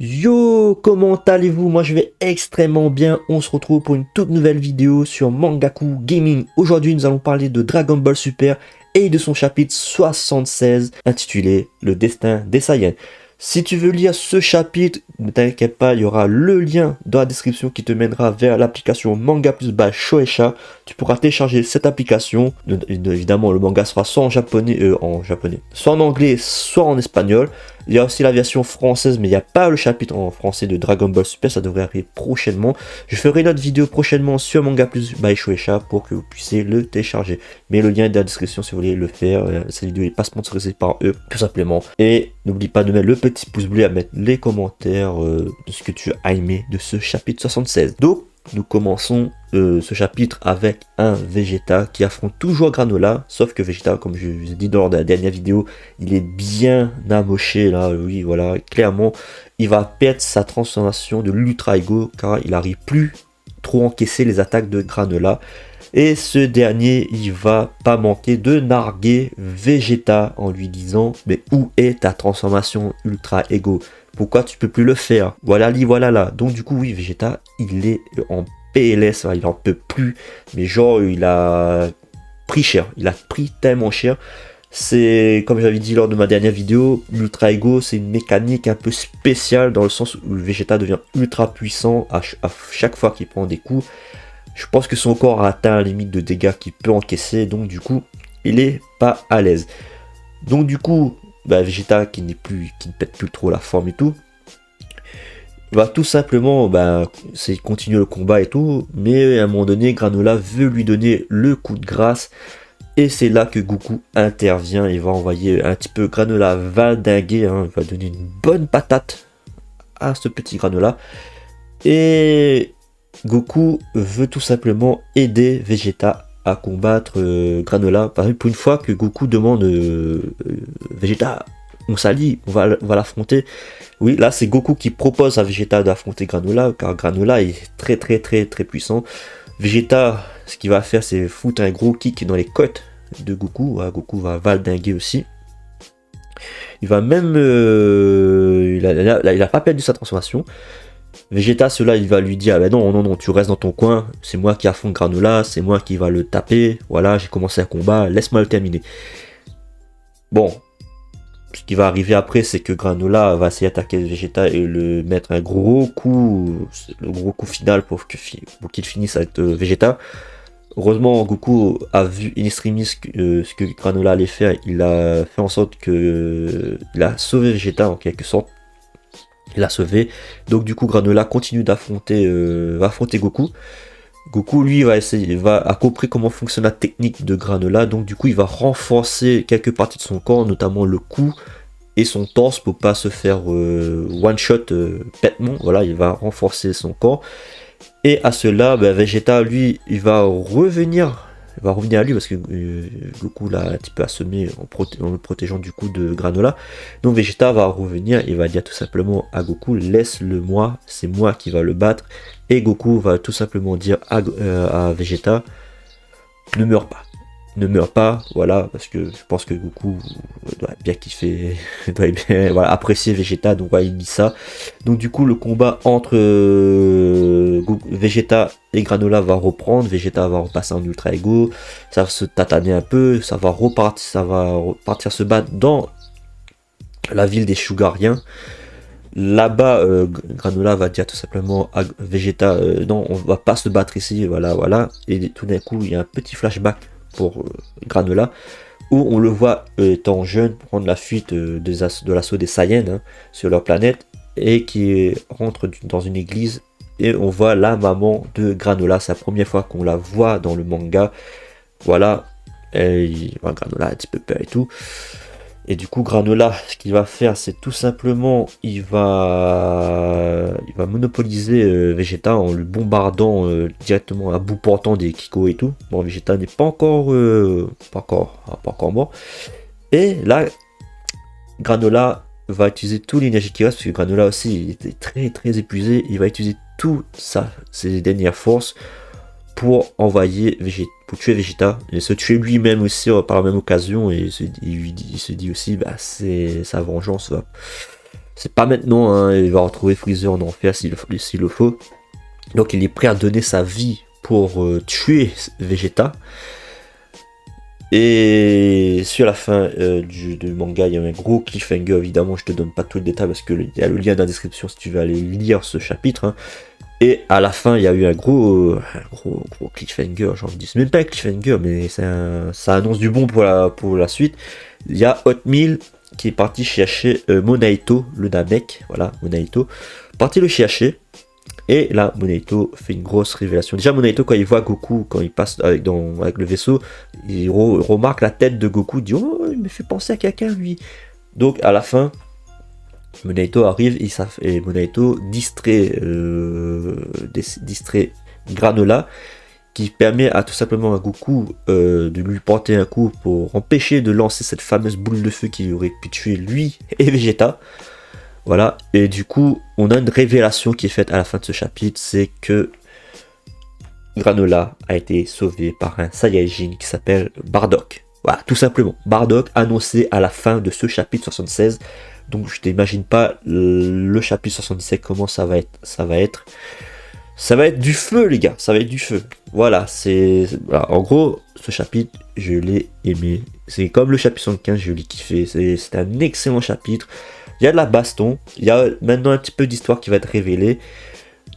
Yo, comment allez-vous? Moi je vais extrêmement bien, on se retrouve pour une toute nouvelle vidéo sur Mangaku Gaming. Aujourd'hui nous allons parler de Dragon Ball Super et de son chapitre 76 intitulé Le Destin des Saiyans. Si tu veux lire ce chapitre, ne t'inquiète pas, il y aura le lien dans la description qui te mènera vers l'application Manga Plus by Shueisha. Tu pourras télécharger cette application. Évidemment, le manga sera soit en japonais, soit en anglais, soit en espagnol. Il y a aussi la version française, mais il n'y a pas le chapitre en français de Dragon Ball Super, ça devrait arriver prochainement. Je ferai une autre vidéo prochainement sur Manga Plus by Shueisha pour que vous puissiez le télécharger. Mais le lien est dans la description si vous voulez le faire. Cette vidéo n'est pas sponsorisée par eux, tout simplement. Et n'oublie pas de mettre le petit pouce bleu, à mettre les commentaires de ce que tu as aimé de ce chapitre 76. Donc, nous commençons ce chapitre avec un Vegeta qui affronte toujours Granola, sauf que Vegeta, comme je vous ai dit lors de la dernière vidéo, il est bien amoché là, oui voilà, clairement, il va perdre sa transformation de l'Ultra Ego car il n'arrive plus trop encaisser les attaques de Granola. Et ce dernier, il va pas manquer de narguer Vegeta en lui disant « Mais où est ta transformation Ultra Ego ? Pourquoi tu peux plus le faire ? Voilà là. » Donc du coup, oui, Vegeta, il est en PLS, il en peut plus. Mais genre, il a pris cher. Il a pris tellement cher. C'est, comme j'avais dit lors de ma dernière vidéo, l'Ultra Ego, c'est une mécanique un peu spéciale dans le sens où Vegeta devient ultra puissant à chaque fois qu'il prend des coups. Je pense que son corps a atteint la limite de dégâts qu'il peut encaisser, donc du coup, il est pas à l'aise. Donc du coup, Vegeta qui ne pète plus trop la forme et tout, va tout simplement continuer le combat et tout, mais à un moment donné, Granola veut lui donner le coup de grâce, et c'est là que Goku intervient. Il va envoyer un petit peu Granola valdinguer, il va donner une bonne patate à ce petit Granola, et Goku veut tout simplement aider Vegeta à combattre Granola. Par exemple, pour une fois que Goku demande Vegeta, on s'allie, on va l'affronter. Oui, là c'est Goku qui propose à Vegeta d'affronter Granola, car Granola est très puissant. Vegeta, ce qu'il va faire, c'est foutre un gros kick dans les côtes de Goku. Voilà, Goku va valdinguer aussi. Il va même... il a pas perdu sa transformation. Vegeta, cela, il va lui dire, ah ben non, tu restes dans ton coin, c'est moi qui affronte Granola, c'est moi qui va le taper, voilà, j'ai commencé un combat, laisse-moi le terminer. Bon, ce qui va arriver après, c'est que Granola va essayer d'attaquer Vegeta et le mettre un gros coup, le gros coup final pour qu'il finisse avec Vegeta. Heureusement, Goku a vu in extremis ce que Granola allait faire, il a fait en sorte il a sauvé Vegeta en quelque sorte. Il l'a sauvé. Donc du coup Granola continue d'affronter Goku. Goku lui a compris comment fonctionne la technique de Granola. Donc du coup il va renforcer quelques parties de son corps, notamment le cou et son torse pour pas se faire one shot bêtement. Voilà, il va renforcer son corps. Et à cela, Vegeta lui il va revenir à lui parce que Goku l'a un petit peu assommé en le protégeant du coup de Granola. Donc Vegeta va revenir et va dire tout simplement à Goku, laisse-le moi, c'est moi qui va le battre. Et Goku va tout simplement dire à Vegeta, ne meurs pas, voilà, parce que je pense que Goku doit bien kiffer, doit bien apprécier Vegeta, donc il dit ça. Donc du coup le combat entre Vegeta et Granola va reprendre. Vegeta va repasser en Ultra Ego, ça va se tataner un peu, ça va repartir se battre dans la ville des Sugariens. Là-bas, Granola va dire tout simplement à Vegeta, non, on va pas se battre ici, voilà. Et tout d'un coup, il y a un petit flashback pour Granola, où on le voit étant jeune prendre la fuite de l'assaut des Saiyans sur leur planète, et qui rentre dans une église, et on voit la maman de Granola. C'est la première fois qu'on la voit dans le manga, voilà. Granola a un petit peu peur et tout. Et du coup Granola, ce qu'il va faire, c'est tout simplement, il va monopoliser Vegeta en le bombardant directement à bout portant des Kiko et tout. Bon, Vegeta n'est pas encore mort. Et là, Granola va utiliser toute l'énergie qui reste, parce que Granola aussi il était très épuisé. Il va utiliser ses dernières forces pour tuer Vegeta et se tuer lui-même aussi par la même occasion. Et il se dit aussi, c'est sa vengeance C'est pas maintenant, hein, il va retrouver Freezer en enfer s'il le faut. Donc il est prêt à donner sa vie pour tuer Vegeta. Et sur la fin du manga, il y a un gros cliffhanger. Évidemment, je te donne pas tout le détail parce qu'il y a le lien dans la description si tu veux aller lire ce chapitre. Hein. Et à la fin, il y a eu un gros cliffhanger. J'ai envie de dire, c'est même pas un cliffhanger, mais ça annonce du bon pour la suite. Il y a Hotmeal qui est parti chercher Monaito, le Namek. Voilà, Monaito. Parti le chercher. Et là, Monaito fait une grosse révélation. Déjà, Monaito, quand il voit Goku, quand il passe avec le vaisseau, il remarque la tête de Goku, il dit « Oh, il me fait penser à quelqu'un, lui !» Donc, à la fin, Monaito arrive et Monaito distrait Granola, qui permet tout simplement à Goku de lui porter un coup pour empêcher de lancer cette fameuse boule de feu qui aurait pu tuer lui et Vegeta. Voilà, et du coup, on a une révélation qui est faite à la fin de ce chapitre, c'est que Granola a été sauvé par un Saiyajin qui s'appelle Bardock. Voilà, tout simplement. Bardock annoncé à la fin de ce chapitre 76. Donc je t'imagine pas le chapitre 77 comment ça va être. Ça va être du feu, les gars, ça va être du feu. Voilà, voilà. En gros, ce chapitre, je l'ai aimé. C'est comme le chapitre 75, je l'ai kiffé. C'est un excellent chapitre. Il y a de la baston, il y a maintenant un petit peu d'histoire qui va être révélée.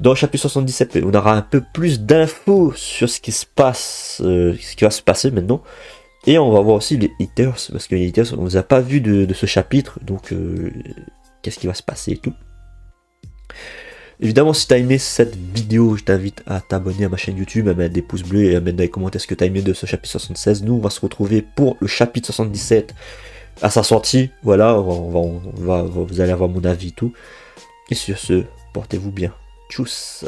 Dans le chapitre 77, on aura un peu plus d'infos sur ce qui se passe, ce qui va se passer maintenant. Et on va voir aussi les haters, parce que les haters, on ne vous a pas vu de ce chapitre, donc qu'est-ce qui va se passer et tout. Évidemment, si tu as aimé cette vidéo, je t'invite à t'abonner à ma chaîne YouTube, à mettre des pouces bleus et à mettre dans les commentaires ce que tu as aimé de ce chapitre 76. Nous, on va se retrouver pour le chapitre 77 à sa sortie. Voilà, vous allez avoir mon avis et tout. Et sur ce, portez-vous bien. Tchuss.